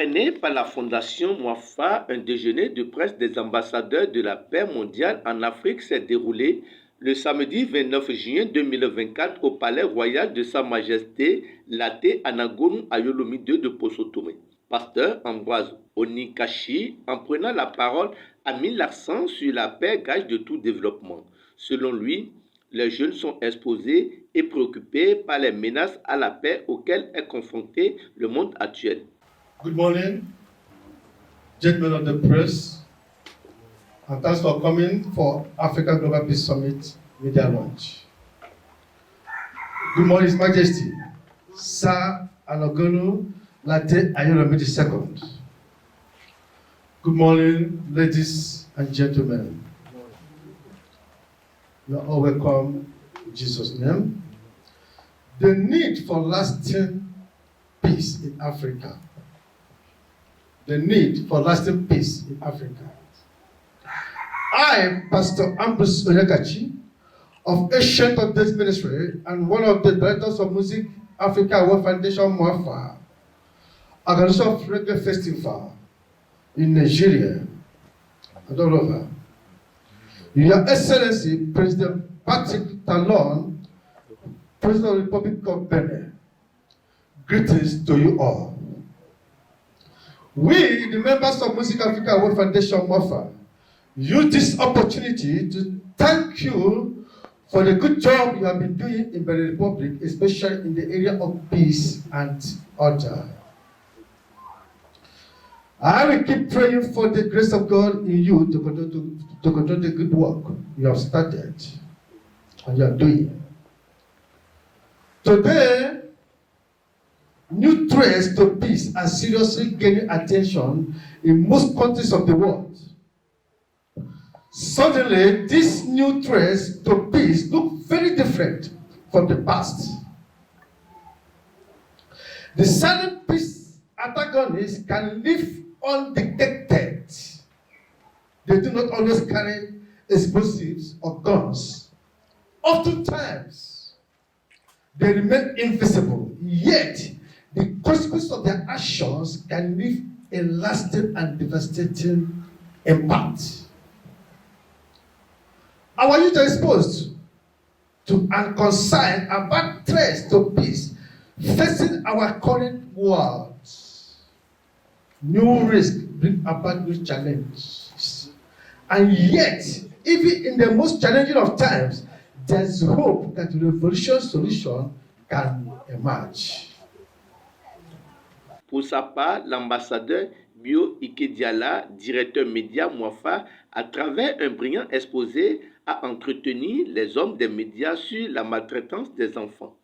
Parrainé par la Fondation Mwafa, un déjeuner de presse des ambassadeurs de la paix mondiale en Afrique s'est déroulé le samedi 29 juin 2024 au Palais Royal de Sa Majesté Laté Anagonu Ayolomi II de Posotome. Pasteur Ambroise Onikashi, en prenant la parole, a mis l'accent sur la paix, gage de tout développement. Selon lui, les jeunes sont exposés et préoccupés par les menaces à la paix auxquelles est confronté le monde actuel. Good morning, gentlemen of the press, and thanks for coming for Africa Global Peace Summit media launch. Good morning, His Majesty, Sir Anagonu Laté Ayolomi II. Good morning, ladies and gentlemen. You are all welcome in Jesus' name. The need for lasting peace in Africa. The need for lasting peace in Africa. I, Pastor Ambrose Onikashi, of Ancient of Days Ministry and one of the directors of Music Africa World Foundation Mwafa, organization of Reggae Festival in Nigeria and all over. Your Excellency, President Patrick Talon, President of the Republic of Benin, greetings to you all. We, the members of Music Africa World Foundation Mwafa, use this opportunity to thank you for the good job you have been doing in Benin Republic, especially in the area of peace and order. I will keep praying for the grace of God in you to continue the good work you have started and you are doing. Today, new threats to peace are seriously gaining attention in most countries of the world. Suddenly, these new threats to peace look very different from the past. The silent peace antagonists can live undetected. They do not always carry explosives or guns. Oftentimes, they remain invisible, yet the consequences of their actions can leave a lasting and devastating impact. Our youth are exposed to and concerned about threats to peace facing our current world. New risks bring about new challenges. And yet, even in the most challenging of times, there's hope that a revolution solution can emerge. Pour sa part, l'ambassadeur Bio Ikediala, directeur média Mwafa, à travers un brillant exposé, a entretenu les hommes des médias sur la maltraitance des enfants.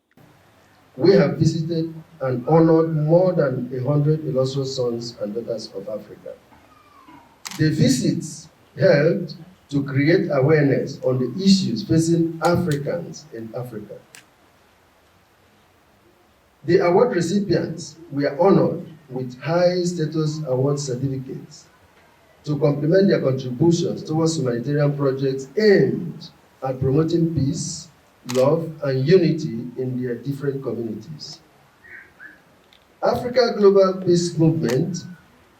We have visited and honored more than 100 illustrious sons and daughters of Africa. The visits helped to create awareness on the issues facing Africans in Africa. The award recipients were honored with high status award certificates to complement their contributions towards humanitarian projects aimed at promoting peace, love, and unity in their different communities. Africa Global Peace Movement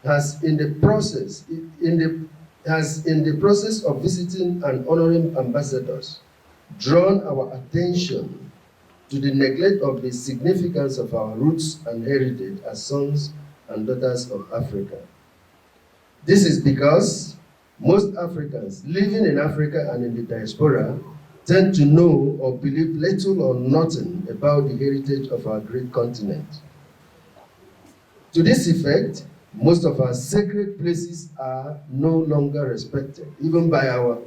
has in the process of visiting and honoring ambassadors drawn our attention to the neglect of the significance of our roots and heritage as sons and daughters of Africa. This is because most Africans living in Africa and in the diaspora tend to know or believe little or nothing about the heritage of our great continent. To this effect, most of our sacred places are no longer respected, even by our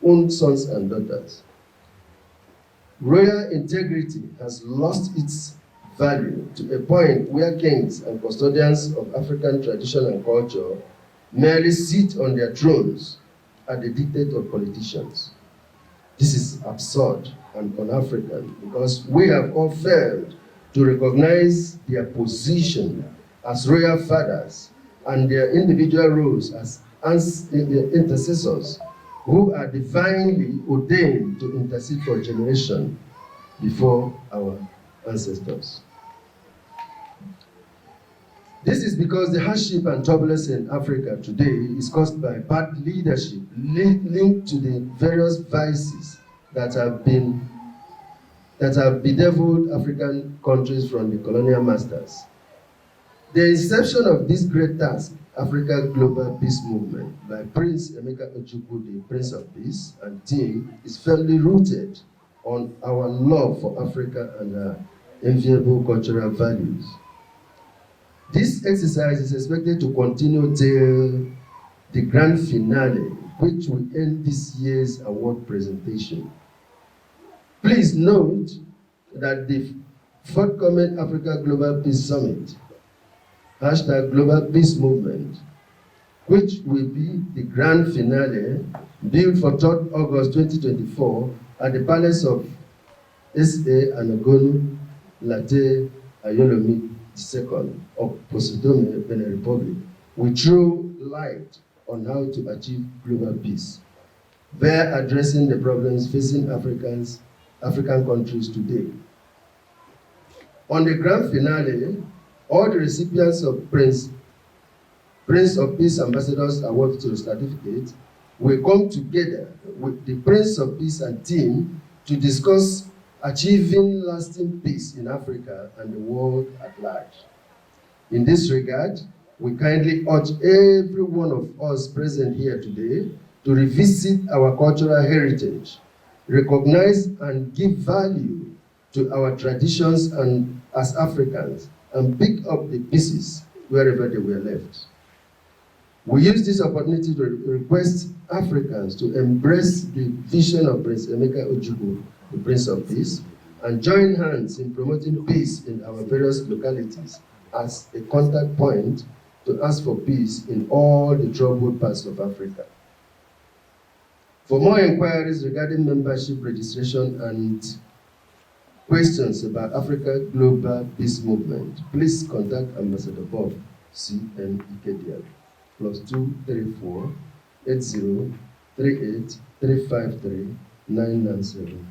own sons and daughters. Royal integrity has lost its value to a point where kings and custodians of African tradition and culture merely sit on their thrones at the dictate of politicians. This is absurd and un-African because we have all failed to recognize their position as royal fathers and their individual roles as intercessors who are divinely ordained to intercede for a generation before our ancestors. This is because the hardship and turbulence in Africa today is caused by bad leadership linked to the various vices that have bedeviled African countries from the colonial masters. The inception of this great task, Africa Global Peace Movement, by Prince Emeka Ojukwu, the Prince of Peace, and team, is firmly rooted on our love for Africa and our enviable cultural values. This exercise is expected to continue till the grand finale, which will end this year's award presentation. Please note that the forthcoming Africa Global Peace Summit, #Global Peace Movement, which will be the grand finale, billed for 3rd August 2024 at the Palace of S.A. Anagonu Latte Ayolomi II of Posodome, Benin Republic, will throw light on how to achieve global peace, there addressing the problems facing African countries today. On the grand finale, all the recipients of Prince of Peace Ambassadors Award certificate will come together with the Prince of Peace and team to discuss achieving lasting peace in Africa and the world at large. In this regard, we kindly urge every one of us present here today to revisit our cultural heritage, recognize and give value to our traditions and as Africans, and pick up the pieces wherever they were left. We use this opportunity to request Africans to embrace the vision of Prince Emeka Ojukwu, the Prince of Peace, and join hands in promoting peace in our various localities as a contact point to ask for peace in all the troubled parts of Africa. For more inquiries regarding membership registration and questions about Africa Global Peace Movement, please contact Ambassador Bob C.N. Ikedialu, +234 80 38 353 997.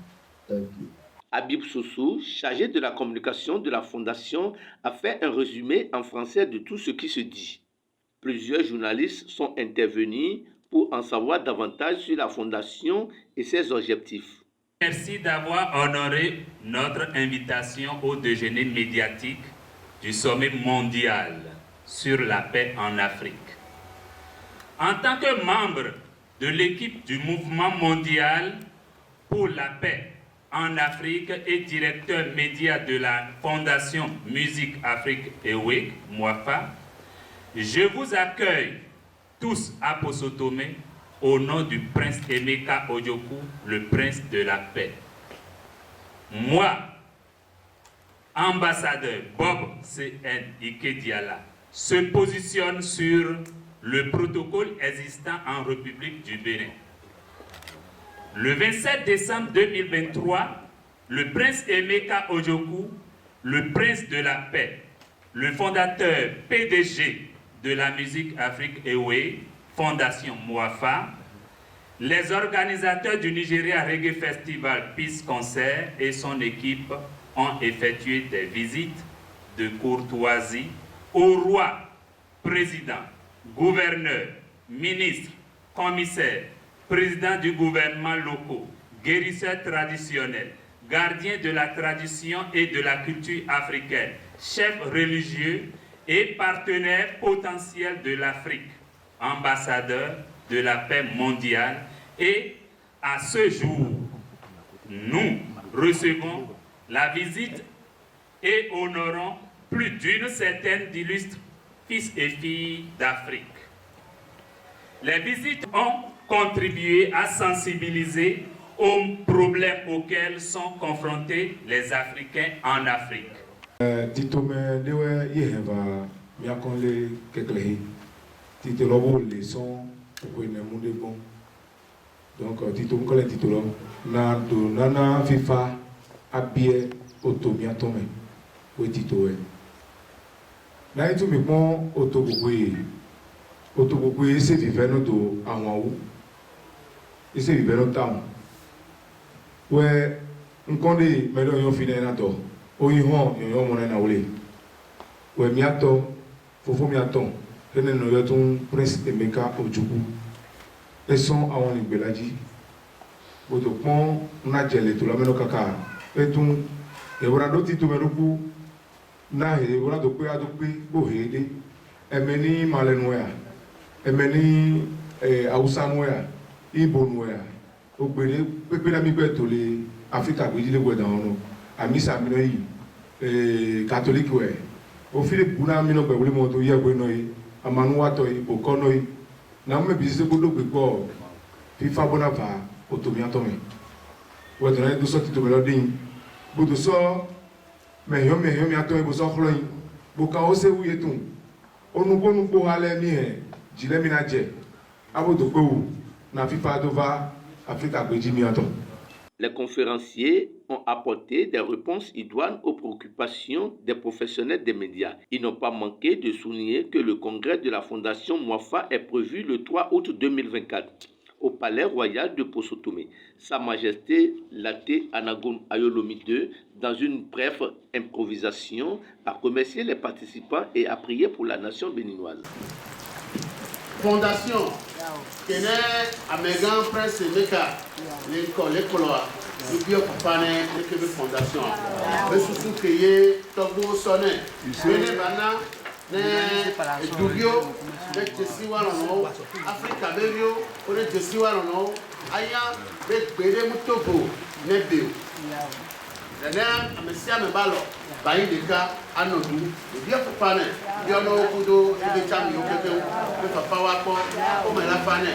Thank you. Habib Soussou, chargé de la communication de la Fondation, a fait un résumé en français de tout ce qui se dit. Plusieurs journalistes sont intervenus pour en savoir davantage sur la Fondation et ses objectifs. Merci d'avoir honoré notre invitation au déjeuner médiatique du sommet mondial sur la paix en Afrique. En tant que membre de l'équipe du mouvement mondial pour la paix en Afrique et directeur média de la Fondation Musique Afrique EWIC, MOAFA, je vous accueille tous à Posodome au nom du prince Emeka Ojukwu, le prince de la paix. Moi, ambassadeur Bob C.N. Ikedialu, se positionne sur le protocole existant en République du Bénin. Le 27 décembre 2023, le prince Emeka Ojukwu, le prince de la paix, le fondateur PDG de la Musique Afrique EWE, Fondation MOAFA, les organisateurs du Nigeria Reggae Festival Peace Concert et son équipe ont effectué des visites de courtoisie au roi, président, gouverneur, ministre, commissaire, président du gouvernement locaux, guérisseurs traditionnels, gardiens de la tradition et de la culture africaine, chefs religieux et partenaires potentiels de l'Afrique, ambassadeurs de la paix mondiale, et à ce jour, nous recevons la visite et honorons plus d'une centaine d'illustres fils et filles d'Afrique. Les visites ont contribué à sensibiliser aux problèmes auxquels sont confrontés les Africains en Afrique. Titome dewe yeheva miakonle keklehi titolobo leçon pour une monde bon donc titome kole titolo na do nana fifa abie otomia tome o titowe na itu mi pon otogbogbé se vive no do àwọn wo ise vive no town we nkonde melo yon fina na do oyin hon yon mo na wole we mi ato fofo mi atɔn ene no yɛ tún Prince Emeka Ojukwu esɔn àwọn ìgbèlajì gbọdọ pọn unajẹlẹ tó lamẹnọ kaka etun ewura do ti tó mẹnuku na ewura do pé gbòhe dé ẹmẹ ní malẹnuya ẹmẹ ní Hausa nuya Igbo nuya ogbede pépé náà mi gbẹ tó lé Áfíríkà gbèdílé gbẹdà ọrùn àmísà mi náà yìí catholique wẹ òfin ìbúná mi náà gbẹwòlé mọ tó yẹ gbé náà yìí amanuwatọ yìí òkọ náà yìí náà mẹbi sísè gbọdọ gbẹgbọ fífa bọnà fà otomi atọmi wẹtọ náà dosọ ti tomi lọdín gbọdọsọ mẹhìọmì atọmi gbọsọ xlọyin gbọkàn ó sẹ wúye tún onukónukó alẹ mi hẹ jìlẹmi náà jẹ abodokpewu na fífa dova Áfíríkà gbèjì mi atọ. Les conférenciers ont apporté des réponses idoines aux préoccupations des professionnels des médias. Ils n'ont pas manqué de souligner que le congrès de la Fondation Mwafa est prévu le 3 août 2024 au Palais Royal de Poso-Tomé. Sa Majesté Laté Anagoun Ayolomi II, dans une brève improvisation, a remercié les participants et a prié pour la nation béninoise. Fondation kene amegan Prince Emeka l'école le bio papane le fondation le sous créé togo sonné bene bana ne dubio de tesiwa no Africa berio o de tesiwa no aya be gbere mutobo ne bio nana amesia me balo bayi deka anodu le bio papane bio no kudo ebe chami o pepe be papa wa ko o me la fane